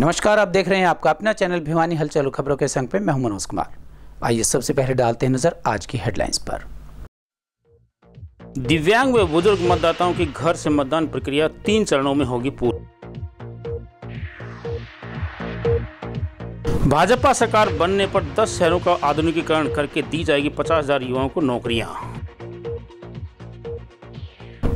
नमस्कार, आप देख रहे हैं आपका अपना चैनल भिवानी हलचल खबरों के संग पे मैं हूं मनोज कुमार। आइए सबसे पहले डालते हैं नजर आज की हेडलाइंस पर। दिव्यांग व बुजुर्ग मतदाताओं की घर से मतदान प्रक्रिया 3 चरणों में होगी पूरी। भाजपा सरकार बनने पर 10 शहरों का आधुनिकीकरण करके दी जाएगी 50,000 युवाओं को नौकरियां।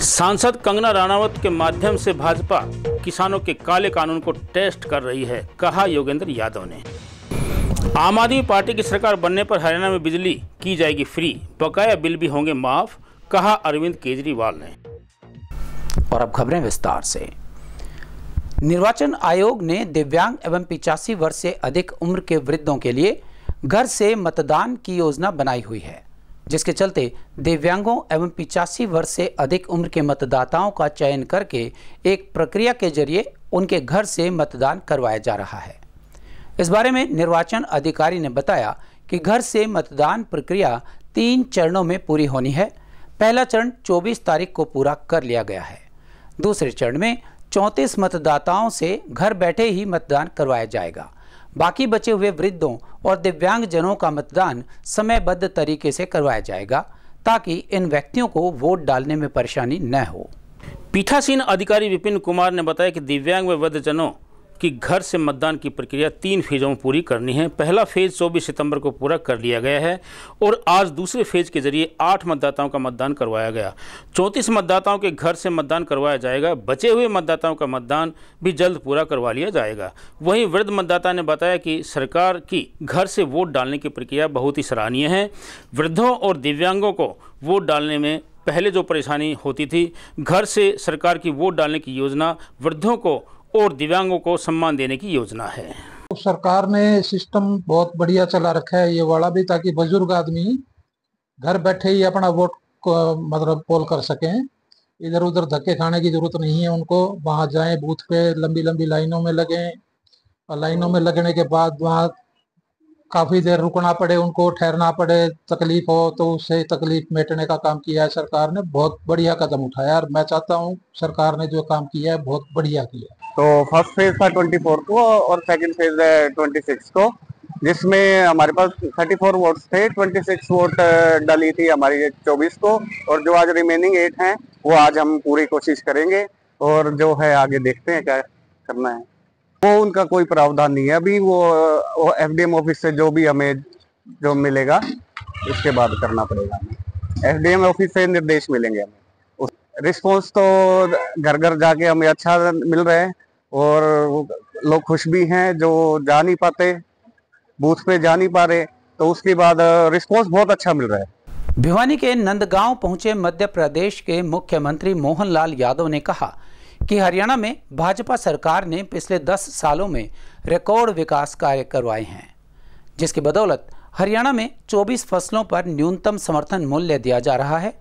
सांसद कंगना रनावत के माध्यम से भाजपा किसानों के काले कानून को टेस्ट कर रही है, कहा योगेंद्र यादव ने। आम आदमी पार्टी की सरकार बनने पर हरियाणा में बिजली की जाएगी फ्री, बकाया बिल भी होंगे माफ, कहा अरविंद केजरीवाल ने। और अब खबरें विस्तार से। निर्वाचन आयोग ने दिव्यांग एवं 85 वर्ष से अधिक उम्र के वृद्धों के लिए घर से मतदान की योजना बनाई हुई है, जिसके चलते दिव्यांगों एवं 85 वर्ष से अधिक उम्र के मतदाताओं का चयन करके एक प्रक्रिया के जरिए उनके घर से मतदान करवाया जा रहा है। इस बारे में निर्वाचन अधिकारी ने बताया कि घर से मतदान प्रक्रिया 3 चरणों में पूरी होनी है। पहला चरण 24 तारीख को पूरा कर लिया गया है। दूसरे चरण में 34 मतदाताओं से घर बैठे ही मतदान करवाया जाएगा। बाकी बचे हुए वृद्धों और दिव्यांगजनों का मतदान समयबद्ध तरीके से करवाया जाएगा, ताकि इन व्यक्तियों को वोट डालने में परेशानी न हो। पीठासीन अधिकारी विपिन कुमार ने बताया कि दिव्यांग व वृद्धजनों कि घर से मतदान की प्रक्रिया 3 फेजों में पूरी करनी है। पहला फेज 24 सितंबर को पूरा कर लिया गया है और आज दूसरे फेज के जरिए 8 मतदाताओं का मतदान करवाया गया। 34 मतदाताओं के घर से मतदान करवाया जाएगा। बचे हुए मतदाताओं का मतदान भी जल्द पूरा करवा लिया जाएगा। वहीं वृद्ध मतदाता ने बताया कि सरकार की घर से वोट डालने की प्रक्रिया बहुत ही सराहनीय है। वृद्धों और दिव्यांगों को वोट डालने में पहले जो परेशानी होती थी, घर से सरकार की वोट डालने की योजना वृद्धों को और दिव्यांगों को सम्मान देने की योजना है। तो सरकार ने सिस्टम बहुत बढ़िया चला रखा है ये वाला भी, ताकि बुजुर्ग आदमी घर बैठे ही अपना वोट को मतलब पोल कर सकें। इधर उधर धक्के खाने की जरूरत नहीं है उनको। वहां जाएं, बूथ पे लंबी लंबी लाइनों में लगें और लाइनों में लगने के बाद वहां काफी देर रुकना पड़े, उनको ठहरना पड़े, तकलीफ हो तो उससे तकलीफ मिटने का काम किया है सरकार ने। बहुत बढ़िया कदम उठाया और मैं चाहता हूँ सरकार ने जो काम किया है बहुत बढ़िया किया। तो फर्स्ट फेज था 24 को और सेकंड फेज है 26 को, जिसमें हमारे पास 34 वोट्स थे। 26 वोट डाली थी हमारी 24 को, और जो आज रिमेनिंग 8 हैं वो आज हम पूरी कोशिश करेंगे और जो है आगे देखते हैं क्या करना है। वो उनका कोई प्रावधान नहीं है अभी। वो एफडीएम ऑफिस से जो भी हमें जो मिलेगा उसके बाद करना पड़ेगा। एफडीएम ऑफिस से निर्देश मिलेंगे हमें। रिस्पॉन्स तो घर घर जाके हमें अच्छा मिल रहा है और लोग खुश भी हैं जो जा नहीं पाते, बूथ पे जा नहीं पा रहे, तो उसके बाद रिस्पॉन्स बहुत अच्छा मिल रहा है। भिवानी के नंदगांव पहुंचे मध्य प्रदेश के मुख्यमंत्री मोहनलाल यादव ने कहा कि हरियाणा में भाजपा सरकार ने पिछले 10 सालों में रिकॉर्ड विकास कार्य करवाए हैं, जिसकी बदौलत हरियाणा में 24 फसलों पर न्यूनतम समर्थन मूल्य दिया जा रहा है।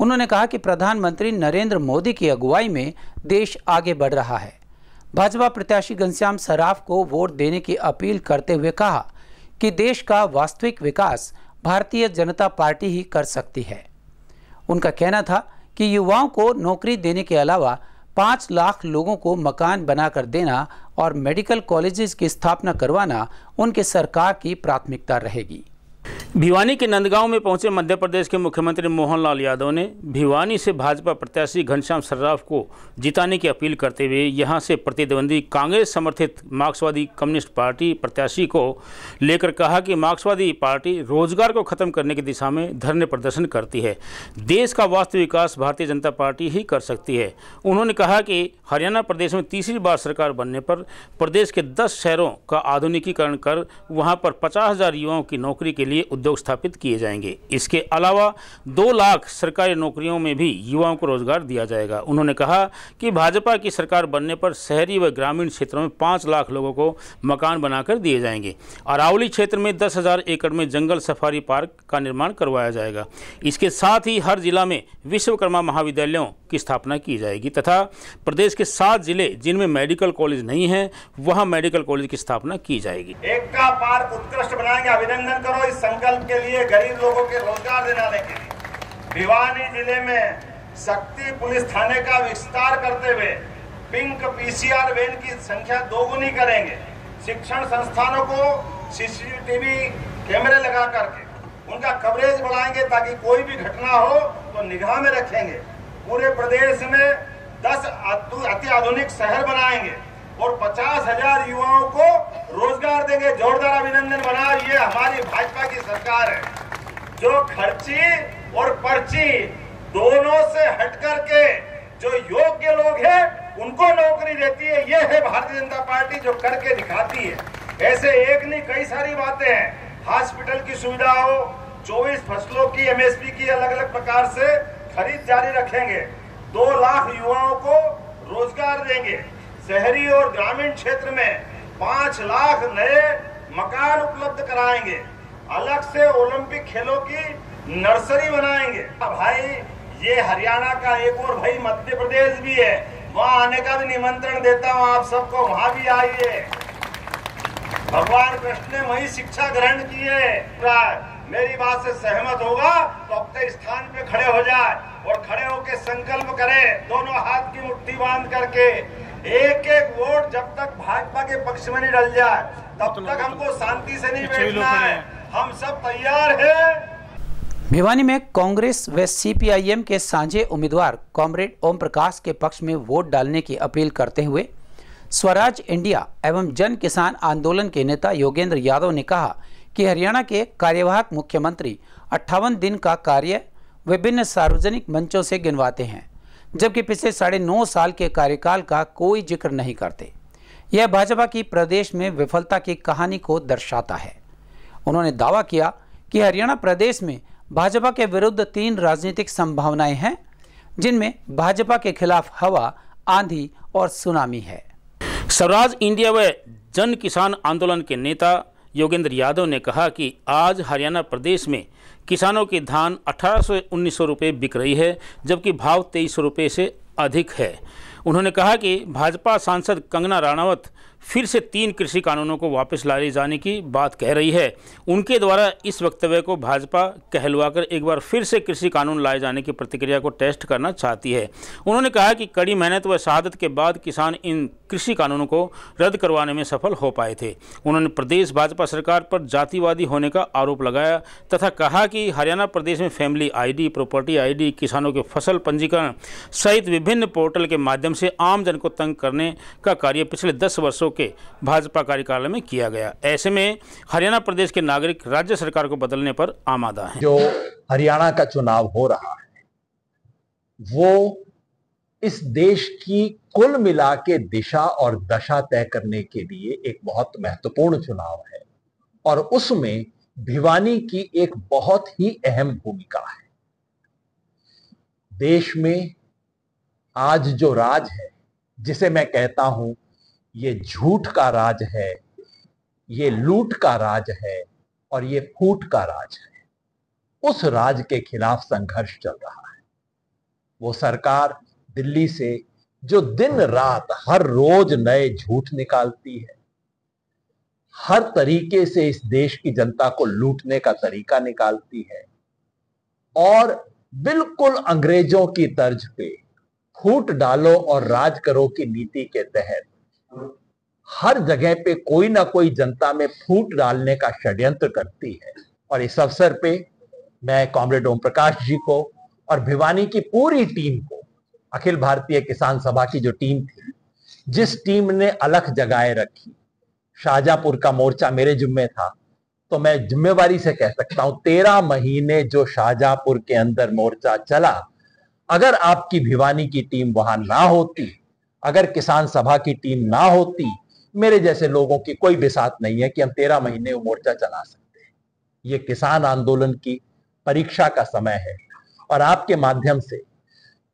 उन्होंने कहा कि प्रधानमंत्री नरेंद्र मोदी की अगुवाई में देश आगे बढ़ रहा है। भाजपा प्रत्याशी घनश्याम सराफ को वोट देने की अपील करते हुए कहा कि देश का वास्तविक विकास भारतीय जनता पार्टी ही कर सकती है। उनका कहना था कि युवाओं को नौकरी देने के अलावा 5 लाख लोगों को मकान बनाकर देना और मेडिकल कॉलेजेस की स्थापना करवाना उनके सरकार की प्राथमिकता रहेगी। भिवानी के नंदगांव में पहुंचे मध्य प्रदेश के मुख्यमंत्री मोहनलाल यादव ने भिवानी से भाजपा प्रत्याशी घनश्याम सर्राफ को जिताने की अपील करते हुए यहां से प्रतिद्वंदी कांग्रेस समर्थित मार्क्सवादी कम्युनिस्ट पार्टी प्रत्याशी को लेकर कहा कि मार्क्सवादी पार्टी रोजगार को खत्म करने की दिशा में धरने प्रदर्शन करती है। देश का वास्तविक विकास भारतीय जनता पार्टी ही कर सकती है। उन्होंने कहा कि हरियाणा प्रदेश में तीसरी बार सरकार बनने पर प्रदेश के 10 शहरों का आधुनिकीकरण कर वहाँ पर 50,000 युवाओं की नौकरी के लिए उद्योग स्थापित किए जाएंगे। इसके अलावा 2 लाख सरकारी नौकरियों में भी युवाओं को रोजगार दिया जाएगा। उन्होंने कहा कि भाजपा की सरकार बनने पर शहरी व ग्रामीण क्षेत्रों में 5 लाख लोगों को मकान बनाकर दिए जाएंगे। अरावली क्षेत्र में 10,000 एकड़ में जंगल सफारी पार्क का निर्माण करवाया जाएगा। इसके साथ ही हर जिला में विश्वकर्मा महाविद्यालयों की स्थापना की जाएगी तथा प्रदेश के 7 जिले जिनमें मेडिकल कॉलेज नहीं है वहां मेडिकल कॉलेज की स्थापना की जाएगी। एक का पार्क उत्कृष्ट बनाएंगे। अभिनंदन करो इस संकल्प के लिए, गरीब लोगों के रोजगार दिलाने के लिए। भिवानी जिले में शक्ति पुलिस थाने का विस्तार करते हुए पिंक पीसीआर वैन की संख्या दोगुनी करेंगे। शिक्षण संस्थानों को सीसीटीवी कैमरे लगा करके उनका कवरेज बढ़ाएंगे ताकि कोई भी घटना हो तो निगाह में रखेंगे। पूरे प्रदेश में 10 अति आधुनिक शहर बनाएंगे और 50,000 युवाओं को रोजगार देंगे। जोरदार अभिनंदन बना। ये हमारी भाजपा की सरकार है जो खर्ची और पर्ची दोनों से हट करके जो योग्य लोग हैं उनको नौकरी देती है। ये है भारतीय जनता पार्टी जो करके दिखाती है। ऐसे एक नहीं कई सारी बातें हैं। हॉस्पिटल की सुविधा हो, 24 फसलों की एमएसपी की अलग अलग प्रकार से खरीद जारी रखेंगे। 2 लाख युवाओं को रोजगार देंगे। शहरी और ग्रामीण क्षेत्र में 5 लाख नए मकान उपलब्ध कराएंगे। अलग से ओलंपिक खेलों की नर्सरी बनाएंगे। भाई ये हरियाणा का एक और भाई मध्य प्रदेश भी है, वहां आने का भी निमंत्रण देता हूं आप सबको, वहां भी आइए। भगवान कृष्ण ने वही शिक्षा ग्रहण की है। मेरी बात से सहमत होगा तो अपने स्थान पे खड़े हो जाए और खड़े होकर संकल्प करे, दोनों हाथ की मुट्ठी बांध करके एक एक वोट जब तक भाजपा के पक्ष में नहीं डल जाए तब तक हमको शांति से नहीं बैठना है। हम सब तैयार हैं। भिवानी में कांग्रेस व सीपीआईएम के साझे उम्मीदवार कॉमरेड ओम प्रकाश के पक्ष में वोट डालने की अपील करते हुए स्वराज इंडिया एवं जन किसान आंदोलन के नेता योगेंद्र यादव ने कहा कि हरियाणा के कार्यवाहक मुख्यमंत्री 58 दिन का कार्य विभिन्न सार्वजनिक मंचों से गिनवाते हैं, जबकि पिछले 9.5 साल के कार्यकाल का कोई जिक्र नहीं करते। यह भाजपा की प्रदेश में विफलता की कहानी को दर्शाता है। उन्होंने दावा किया कि हरियाणा प्रदेश में भाजपा के विरुद्ध 3 राजनीतिक संभावनाएं हैं, जिनमें भाजपा के खिलाफ हवा, आंधी और सुनामी है। स्वराज इंडिया व जन किसान आंदोलन के नेता योगेंद्र यादव ने कहा कि आज हरियाणा प्रदेश में किसानों की धान 1800-1900 रुपये बिक रही है, जबकि भाव 2300 रुपये से अधिक है। उन्होंने कहा कि भाजपा सांसद कंगना राणावत फिर से 3 कृषि कानूनों को वापस लाए जाने की बात कह रही है। उनके द्वारा इस वक्तव्य को भाजपा कहलवाकर एक बार फिर से कृषि कानून लाए जाने की प्रतिक्रिया को टेस्ट करना चाहती है। उन्होंने कहा कि कड़ी मेहनत व शहादत के बाद किसान इन कृषि कानूनों को रद्द करवाने में सफल हो पाए थे। उन्होंने प्रदेश भाजपा सरकार पर जातिवादी होने का आरोप लगाया तथा कहा कि हरियाणा प्रदेश में फैमिली आईडी, प्रॉपर्टी आईडी, किसानों के फसल पंजीकरण सहित विभिन्न पोर्टल के माध्यम से आम जन को तंग करने का कार्य पिछले 10 वर्षों के भाजपा कार्यकाल में किया गया। ऐसे में हरियाणा प्रदेश के नागरिक राज्य सरकार को बदलने पर आमादा हैं। जो हरियाणा का चुनाव हो रहा है वो इस देश की कुल मिला के दिशा और दशा तय करने के लिए एक बहुत महत्वपूर्ण चुनाव है और उसमें भिवानी की एक बहुत ही अहम भूमिका है। देश में आज जो राज है, जिसे मैं कहता हूं ये झूठ का राज है, ये लूट का राज है और ये फूट का राज है, उस राज के खिलाफ संघर्ष चल रहा है। वो सरकार दिल्ली से जो दिन रात हर रोज नए झूठ निकालती है, हर तरीके से इस देश की जनता को लूटने का तरीका निकालती है और बिल्कुल अंग्रेजों की तर्ज पे फूट डालो और राज करो की नीति के तहत हर जगह पे कोई ना कोई जनता में फूट डालने का षड्यंत्र करती है। और इस अवसर पे मैं कॉमरेड ओम प्रकाश जी को और भिवानी की पूरी टीम को, अखिल भारतीय किसान सभा की जो टीम थी, जिस टीम ने अलख जगाए रखी, शाहजहांपुर का मोर्चा मेरे जिम्मे था, तो मैं जिम्मेवारी से कह सकता हूं 13 महीने जो शाहजहांपुर के अंदर मोर्चा चला, अगर आपकी भिवानी की टीम वहां ना होती, अगर किसान सभा की टीम ना होती, मेरे जैसे लोगों की कोई बिसात नहीं है कि हम 13 महीने वो मोर्चा चला सकते हैं। ये किसान आंदोलन की परीक्षा का समय है और आपके माध्यम से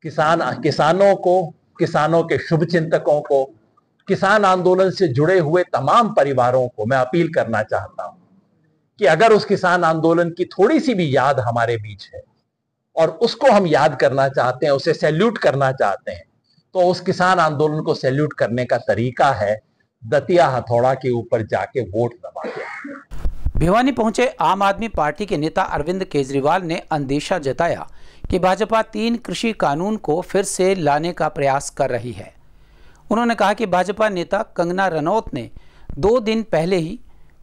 किसानों को, किसानों के शुभ चिंतकों को, किसान आंदोलन से जुड़े हुए तमाम परिवारों को मैं अपील करना चाहता हूं कि अगर उस किसान आंदोलन की थोड़ी सी भी याद हमारे बीच है और उसको हम याद करना चाहते हैं, उसे सैल्यूट करना चाहते हैं, तो उस किसान आंदोलन को सैल्यूट करने का तरीका है दतिया हथौड़ा के ऊपर जाके वोट दबा के। भिवानी पहुंचे आम आदमी पार्टी के नेता अरविंद केजरीवाल ने अंदेशा जताया कि भाजपा 3 कृषि कानून को फिर से लाने का प्रयास कर रही है। उन्होंने कहा कि भाजपा नेता कंगना रनौत ने 2 दिन पहले ही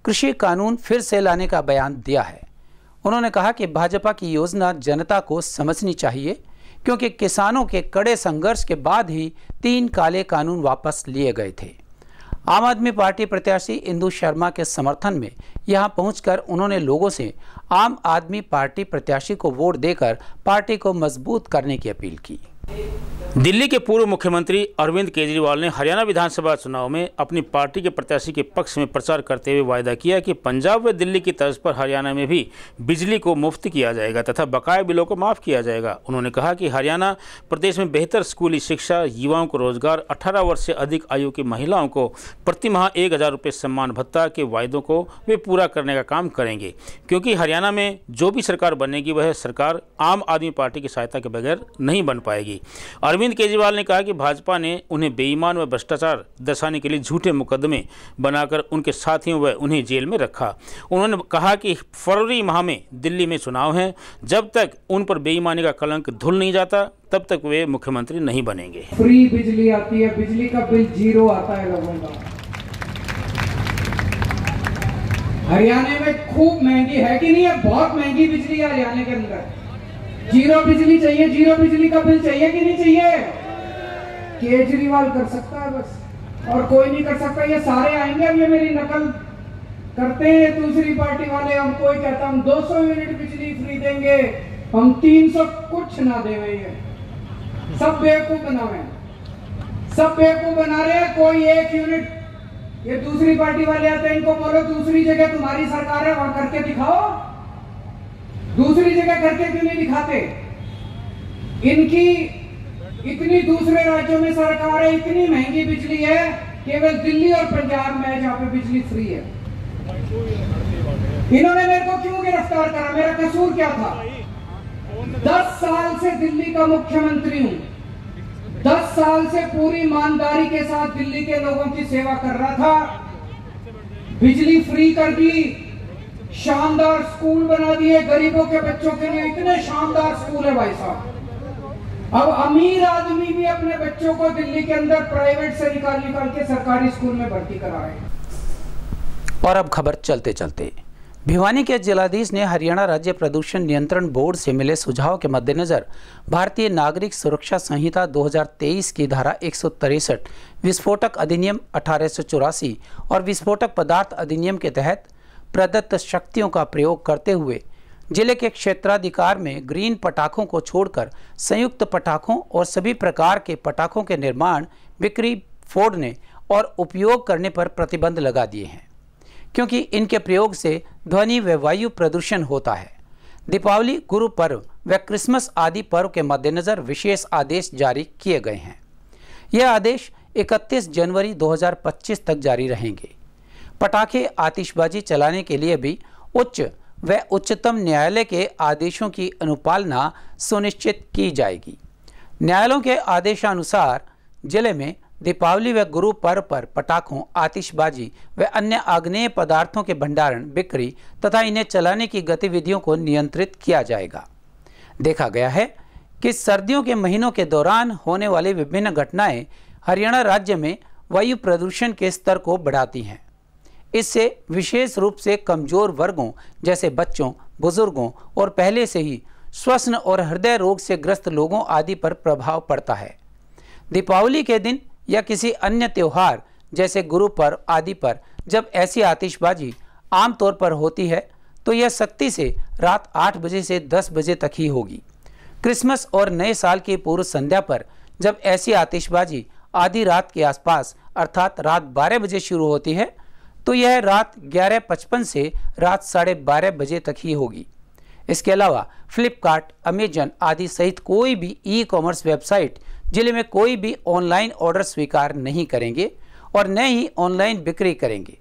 कृषि कानून फिर से लाने का बयान दिया है। उन्होंने कहा कि भाजपा की योजना जनता को समझनी चाहिए, क्योंकि किसानों के कड़े संघर्ष के बाद ही 3 काले कानून वापस लिए गए थे। आम आदमी पार्टी प्रत्याशी इंदु शर्मा के समर्थन में यहां पहुंचकर उन्होंने लोगों से आम आदमी पार्टी प्रत्याशी को वोट देकर पार्टी को मजबूत करने की अपील की। दिल्ली के पूर्व मुख्यमंत्री अरविंद केजरीवाल ने हरियाणा विधानसभा चुनाव में अपनी पार्टी के प्रत्याशी के पक्ष में प्रचार करते हुए वायदा किया कि पंजाब व दिल्ली की तर्ज पर हरियाणा में भी बिजली को मुफ्त किया जाएगा तथा बकाया बिलों को माफ़ किया जाएगा। उन्होंने कहा कि हरियाणा प्रदेश में बेहतर स्कूली शिक्षा, युवाओं को रोजगार, 18 वर्ष से अधिक आयु की महिलाओं को प्रति माह 1000 रुपये सम्मान भत्ता के वायदों को वे पूरा करने का काम करेंगे, क्योंकि हरियाणा में जो भी सरकार बनेगी वह सरकार आम आदमी पार्टी की सहायता के बगैर नहीं बन पाएगी। अरविंद केजरीवाल ने कहा कि भाजपा ने उन्हें बेईमान व भ्रष्टाचार दर्शाने के लिए झूठे मुकदमे बनाकर उनके साथियों व उन्हें जेल में रखा। उन्होंने कहा कि फरवरी माह में दिल्ली में चुनाव हैं, जब तक उन पर बेईमानी का कलंक धुल नहीं जाता तब तक वे मुख्यमंत्री नहीं बनेंगे। फ्री बिजली आती है, बिजली का बिल 0 आता है लोगों का। हरियाणा में खूब महंगी है कि नहीं है? बहुत महंगी बिजली है हरियाणा के अंदर। 0 बिजली चाहिए, 0 बिजली का बिल चाहिए कि नहीं चाहिए? केजरीवाल कर सकता है बस, और कोई नहीं कर सकता। ये सारे आएंगे, अब ये मेरी नकल करते हैं दूसरी पार्टी वाले। हम कोई कहता हम 200 यूनिट बिजली फ्री देंगे, हम 300 कुछ ना देवे। ये सब बेवकूफ बनावे, सब बेवकूफ बना रहे हैं। कोई 1 यूनिट, ये दूसरी पार्टी वाले आते हैं, इनको बोलो दूसरी जगह तुम्हारी सरकार है वहां करके दिखाओ। दूसरी जगह करके क्यों नहीं दिखाते? इनकी इतनी दूसरे राज्यों में सरकार है, इतनी महंगी बिजली है, केवल दिल्ली और पंजाब में है जहां पे बिजली फ्री है। इन्होंने मेरे को क्यों गिरफ्तार करा? मेरा कसूर क्या था? 10 साल से दिल्ली का मुख्यमंत्री हूं, 10 साल से पूरी ईमानदारी के साथ दिल्ली के लोगों की सेवा कर रहा था। बिजली फ्री कर दी, शानदार स्कूल बना दिए गरीबों के बच्चों के लिए, इतने शानदार स्कूल है भाई साहब। अब अमीर आदमी भी अपने बच्चों को दिल्ली के अंदर प्राइवेट से निकाल के सरकारी स्कूल में भर्ती कराए। और अब खबर चलते चलते, भिवानी के जिलाधीश ने हरियाणा राज्य प्रदूषण नियंत्रण बोर्ड से मिले सुझाव के मद्देनजर भारतीय नागरिक सुरक्षा संहिता 2023 की धारा 163, विस्फोटक अधिनियम 1884 और विस्फोटक पदार्थ अधिनियम के तहत प्रदत्त शक्तियों का प्रयोग करते हुए जिले के क्षेत्राधिकार में ग्रीन पटाखों को छोड़कर संयुक्त पटाखों और सभी प्रकार के पटाखों के निर्माण, बिक्री, फोड़ने और उपयोग करने पर प्रतिबंध लगा दिए हैं, क्योंकि इनके प्रयोग से ध्वनि व वायु प्रदूषण होता है। दीपावली, गुरु पर्व व क्रिसमस आदि पर्व के मद्देनजर विशेष आदेश जारी किए गए हैं। यह आदेश 31 जनवरी 2025 तक जारी रहेंगे। पटाखे, आतिशबाजी चलाने के लिए भी उच्च व उच्चतम न्यायालय के आदेशों की अनुपालना सुनिश्चित की जाएगी। न्यायालयों के आदेशानुसार जिले में दीपावली व गुरु पर्व पर पटाखों, आतिशबाजी व अन्य आग्नेय पदार्थों के भंडारण, बिक्री तथा इन्हें चलाने की गतिविधियों को नियंत्रित किया जाएगा। देखा गया है कि सर्दियों के महीनों के दौरान होने वाली विभिन्न घटनाएं हरियाणा राज्य में वायु प्रदूषण के स्तर को बढ़ाती हैं। इससे विशेष रूप से कमजोर वर्गों जैसे बच्चों, बुजुर्गों और पहले से ही श्वसन और हृदय रोग से ग्रस्त लोगों आदि पर प्रभाव पड़ता है। दीपावली के दिन या किसी अन्य त्योहार जैसे गुरु पर्व आदि पर जब ऐसी आतिशबाजी आमतौर पर होती है तो यह सख्ती से रात 8 बजे से 10 बजे तक ही होगी। क्रिसमस और नए साल की पूर्व संध्या पर जब ऐसी आतिशबाजी आधी रात के आसपास अर्थात रात 12 बजे शुरू होती है तो यह रात 11:55 से रात 12:30 बजे तक ही होगी। इसके अलावा फ्लिपकार्ट, अमेजन आदि सहित कोई भी ई-कॉमर्स वेबसाइट जिले में कोई भी ऑनलाइन ऑर्डर स्वीकार नहीं करेंगे और न ही ऑनलाइन बिक्री करेंगे।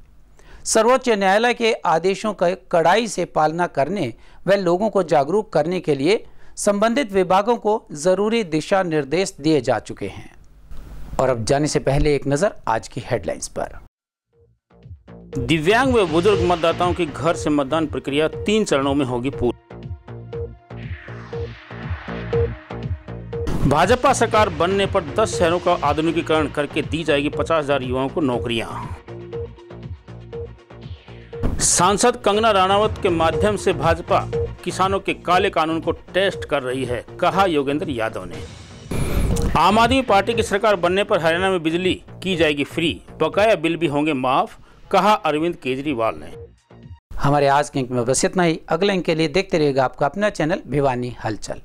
सर्वोच्च न्यायालय के आदेशों का कड़ाई से पालना करने व लोगों को जागरूक करने के लिए संबंधित विभागों को जरूरी दिशा निर्देश दिए जा चुके हैं। और अब जाने से पहले एक नज़र आज की हेडलाइंस पर। दिव्यांग व बुजुर्ग मतदाताओं की घर से मतदान प्रक्रिया 3 चरणों में होगी पूरी। भाजपा सरकार बनने पर 10 शहरों का आधुनिकीकरण करके दी जाएगी 50,000 युवाओं को नौकरियां। सांसद कंगना रनावत के माध्यम से भाजपा किसानों के काले कानून को टेस्ट कर रही है, कहा योगेंद्र यादव ने। आम आदमी पार्टी की सरकार बनने पर हरियाणा में बिजली की जाएगी फ्री, बकाया बिल भी होंगे माफ, कहा अरविंद केजरीवाल ने। हमारे आज के अंक में बस इतना ही। अगले अंक के लिए देखते रहिएगा आपका अपना चैनल भिवानी हलचल।